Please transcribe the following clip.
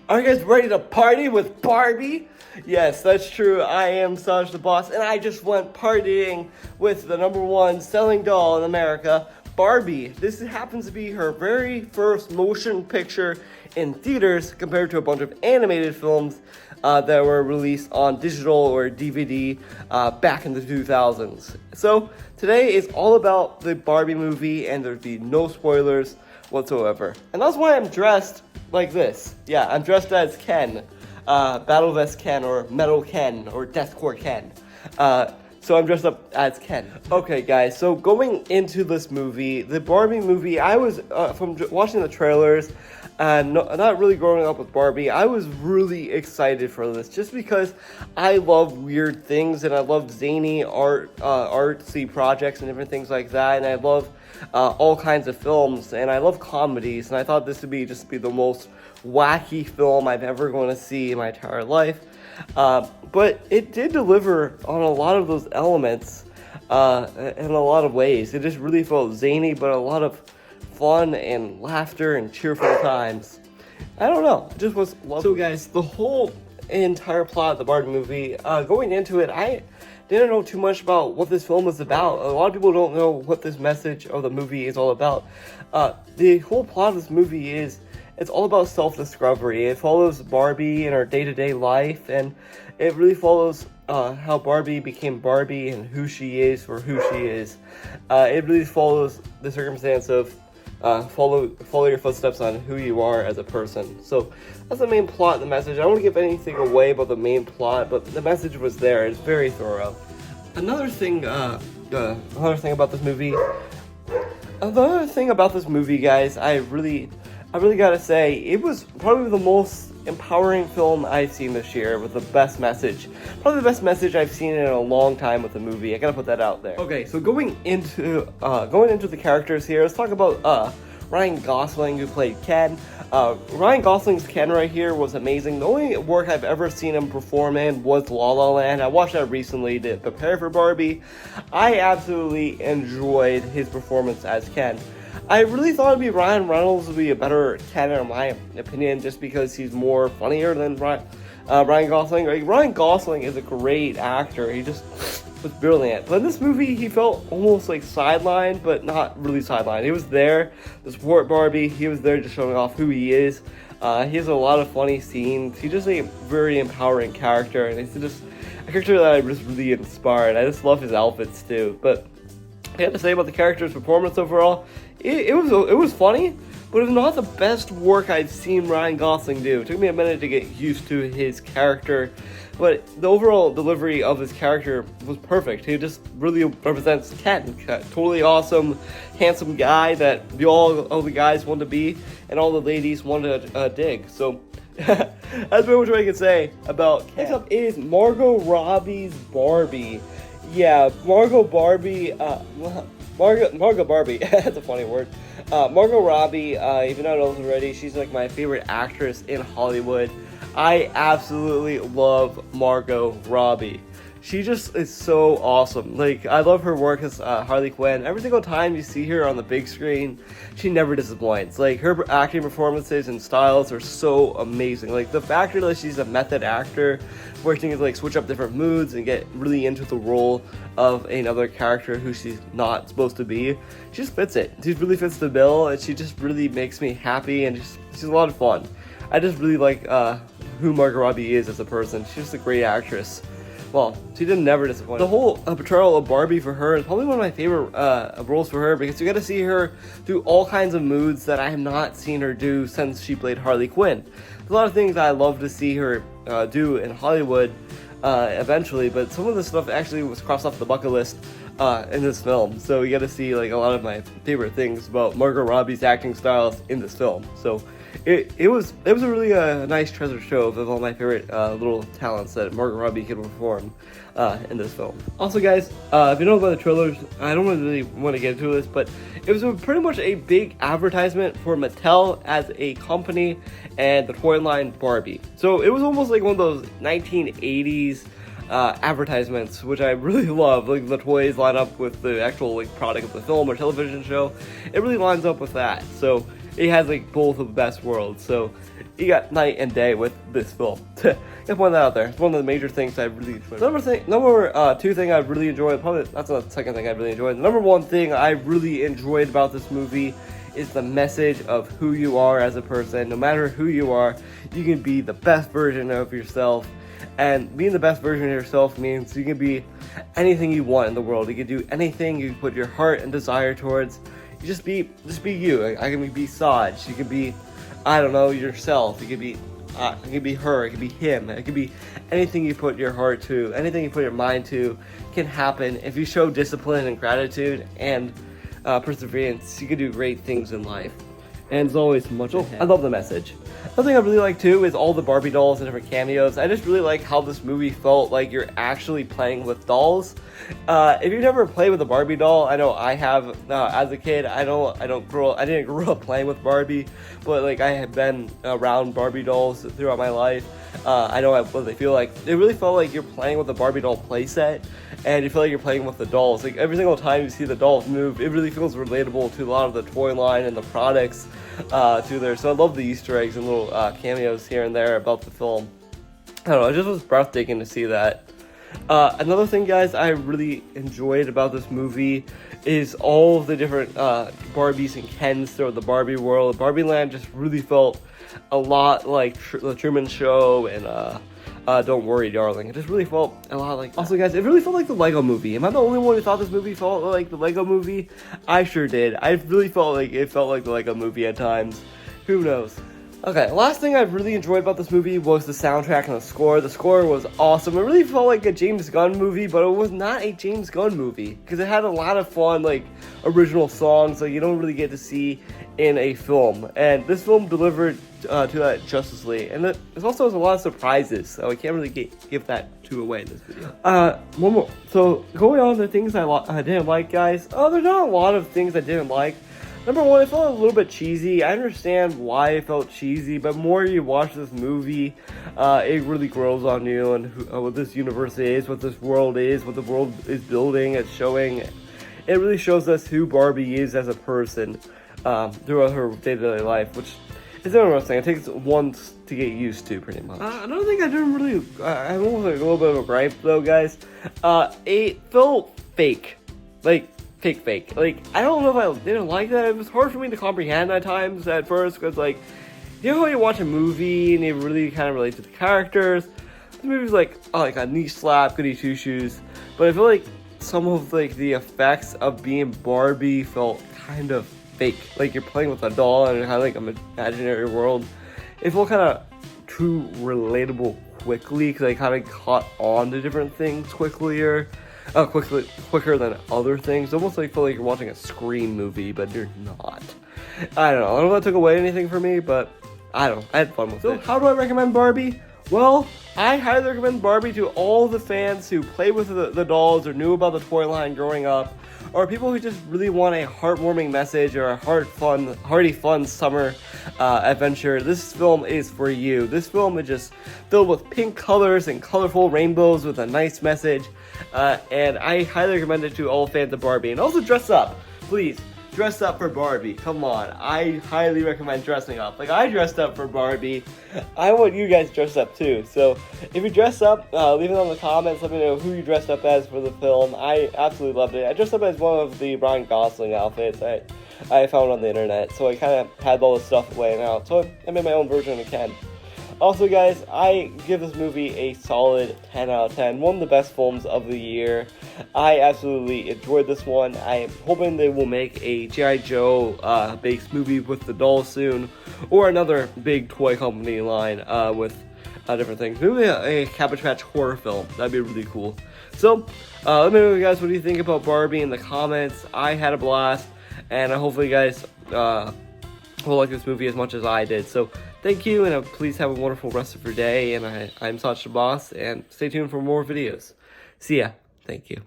Are you guys ready to party with Barbie? Yes, that's true. I am Saj the Boss, and I just went partying with the #1 selling doll in America, Barbie. This happens to be her very first motion picture in theaters compared to a bunch of animated films that were released on digital or DVD back in the 2000s. So today is all about the Barbie movie, and there'll be no spoilers whatsoever. And that's why I'm dressed like this. Yeah, I'm dressed as Ken. Battle Vest Ken, or Metal Ken, or Deathcore Ken. So I'm dressed up as Ken. Okay, guys, so going into this movie, the Barbie movie, I was, from watching the trailers, not really growing up with Barbie, I was really excited for this, just because I love weird things, and I love zany artsy projects and different things like that, and I love all kinds of films, and I love comedies, and I thought this would be the most wacky film I've ever going to see in my entire life. But it did deliver on a lot of those elements in a lot of ways. It just really felt zany, but a lot of fun and laughter and cheerful times. I don't know, it just was lovely. So guys, the whole entire plot of the Barbie movie, going into it, I didn't know too much about what this film was about. A lot of people don't know what this message of the movie is all about. The whole plot of this movie it's all about self-discovery. It follows Barbie in her day-to-day life, and it really follows how Barbie became Barbie and who she is for who she is. It really follows the circumstance of follow your footsteps on who you are as a person. So that's the main plot, the message. I don't want to give anything away about the main plot, but the message was there. It's very thorough. Another thing about this movie, guys, I really gotta say, it was probably the most empowering film I've seen this year, with the best message. Probably the best message I've seen in a long time with the movie. I gotta put that out there. Okay, so going into the characters here, let's talk about Ryan Gosling, who played Ken. Ryan Gosling's Ken right here was amazing. The only work I've ever seen him perform in was La La Land. I watched that recently to prepare for Barbie. I absolutely enjoyed his performance as Ken. I really thought it'd be Ryan Reynolds would be a better Ken, in my opinion, just because he's more funnier than Ryan Gosling. Like, Ryan Gosling is a great actor. He just was brilliant. But in this movie, he felt almost like sidelined, but not really sidelined. He was there to support Barbie. He was there just showing off who he is. He has a lot of funny scenes. He's just a very empowering character, and he's just a character that I'm just really inspired. I just love his outfits too. But I have to say about the character's performance overall, it was funny, but it was not the best work I've seen Ryan Gosling do. It took me a minute to get used to his character, but the overall delivery of his character was perfect. He just really represents Ken, totally awesome, handsome guy that all the guys want to be, and all the ladies want to dig. So that's pretty much what I can say about Ken. Next up is Margot Robbie's Barbie. Yeah, Margot Barbie, that's a funny word. Margot Robbie, if you don't know this already, she's like my favorite actress in Hollywood. I absolutely love Margot Robbie. She just is so awesome. Like, I love her work as Harley Quinn. Every single time you see her on the big screen, she never disappoints. Like, her acting performances and styles are so amazing. Like, the factor that she's a method actor, where she can like switch up different moods and get really into the role of another character who she's not supposed to be. She just fits it. She really fits the bill, and she just really makes me happy, and she's a lot of fun. I just really like who Margot Robbie is as a person. She's just a great actress. Well, she did never disappoint. The whole portrayal of Barbie for her is probably one of my favorite roles for her, because you get to see her do all kinds of moods that I have not seen her do since she played Harley Quinn. There's a lot of things I love to see her do in Hollywood eventually, but some of the stuff actually was crossed off the bucket list in this film. So you get to see like a lot of my favorite things about Margot Robbie's acting styles in this film. So it was a really nice treasure trove of all my favorite little talents that Margot Robbie could perform in this film. Also, guys, if you know about the trailers, I don't really want to get into this, but it was pretty much a big advertisement for Mattel as a company and the toy line Barbie. So it was almost like one of those 1980s advertisements, which I really love. Like, the toys line up with the actual like product of the film or television show. It really lines up with that. So it has like both of the best worlds. So you got night and day with this film. Just point that out there. It's one of the major things I really enjoyed. Number two thing I really enjoyed, probably that's the second thing I really enjoyed. The number one thing I really enjoyed about this movie is the message of who you are as a person. No matter who you are, you can be the best version of yourself. And being the best version of yourself means you can be anything you want in the world. You can do anything you put your heart and desire towards. You just be you. I can be Saj. You can be, I don't know, yourself. You can be, it could be her. It could be him. It could be anything you put your heart to, anything you put your mind to can happen. If you show discipline and gratitude and perseverance, you can do great things in life. And it's always much ahead. I love the message. Another thing I really like too is all the Barbie dolls and different cameos. I just really like how this movie felt like you're actually playing with dolls. If you've never played with a Barbie doll, I know I have as a kid. I didn't grow up playing with Barbie, but like I have been around Barbie dolls throughout my life. I know what they feel like. It really felt like you're playing with a Barbie doll playset, and you feel like you're playing with the dolls. Like every single time you see the dolls move, it really feels relatable to a lot of the toy line and the products to there. So I love the Easter eggs and little cameos here and there about the film. I don't know, it just was breathtaking to see that. Another thing, guys, I really enjoyed about this movie is all of the different Barbies and Kens throughout the Barbie world. Barbie Land just really felt a lot like the Truman Show and Don't Worry, Darling. It just really felt a lot like that. Also, guys, it really felt like the Lego Movie. Am I the only one who thought this movie felt like the Lego Movie? I sure did. I really felt like it felt like the Lego Movie at times. Who knows? Okay, last thing I really enjoyed about this movie was the soundtrack and the score. The score was awesome. It really felt like a James Gunn movie, but it was not a James Gunn movie because it had a lot of fun, like, original songs that you don't really get to see in a film. And this film delivered to that justly. And it also has a lot of surprises, so I can't really give that two away in this video. One more. So, going on to the things I didn't like, guys. There's not a lot of things I didn't like. Number one, it felt a little bit cheesy. I understand why it felt cheesy, but more you watch this movie, it really grows on you and what this universe is, what this world is, what the world is building. It's showing, it really shows us who Barbie is as a person throughout her day-to-day life, which is interesting. It takes once to get used to, pretty much. Another thing I didn't really, I almost like a little bit of a gripe though, guys. It felt fake, like. Fake. Like, I don't know if I didn't like that. It was hard for me to comprehend at times at first, because, like, you know how you watch a movie and you really kind of relate to the characters? This movie's like a knee slap, goody two shoes. But I feel like some of, like, the effects of being Barbie felt kind of fake. Like, you're playing with a doll and kind of like an imaginary world. It felt kind of too relatable quickly, because I kind of caught on to different things quicker than other things. Almost like feel like you're watching a Scream movie, but you're not. I don't know if that took away anything for me, but I don't know. I had fun with it. So how do I recommend Barbie? Well, I highly recommend Barbie to all the fans who played with the dolls or knew about the toy line growing up, or people who just really want a heartwarming message or a hearty fun summer adventure. This film is for you. This film is just filled with pink colors and colorful rainbows with a nice message, and I highly recommend it to all fans of Barbie. And also dress up, please. Dress up for Barbie. Come on. I highly recommend dressing up. Like, I dressed up for Barbie. I want you guys dressed up too. So, if you dress up, leave it in the comments. Let me know who you dressed up as for the film. I absolutely loved it. I dressed up as one of the Ryan Gosling outfits I found on the internet. So, I kind of had all this stuff laying out. So, I made my own version of Ken. Also, guys, I give this movie a solid 10 out of 10. One of the best films of the year. I absolutely enjoyed this one. I'm hoping they will make a G.I. Joe based movie with the dolls soon, or another big toy company line with different things. Maybe a Cabbage Patch horror film. That'd be really cool. So, let me know, guys, what do you think about Barbie in the comments. I had a blast, and hopefully you guys will like this movie as much as I did. So, thank you, and please have a wonderful rest of your day. And I'm Sasha Boss, and stay tuned for more videos. See ya. Thank you.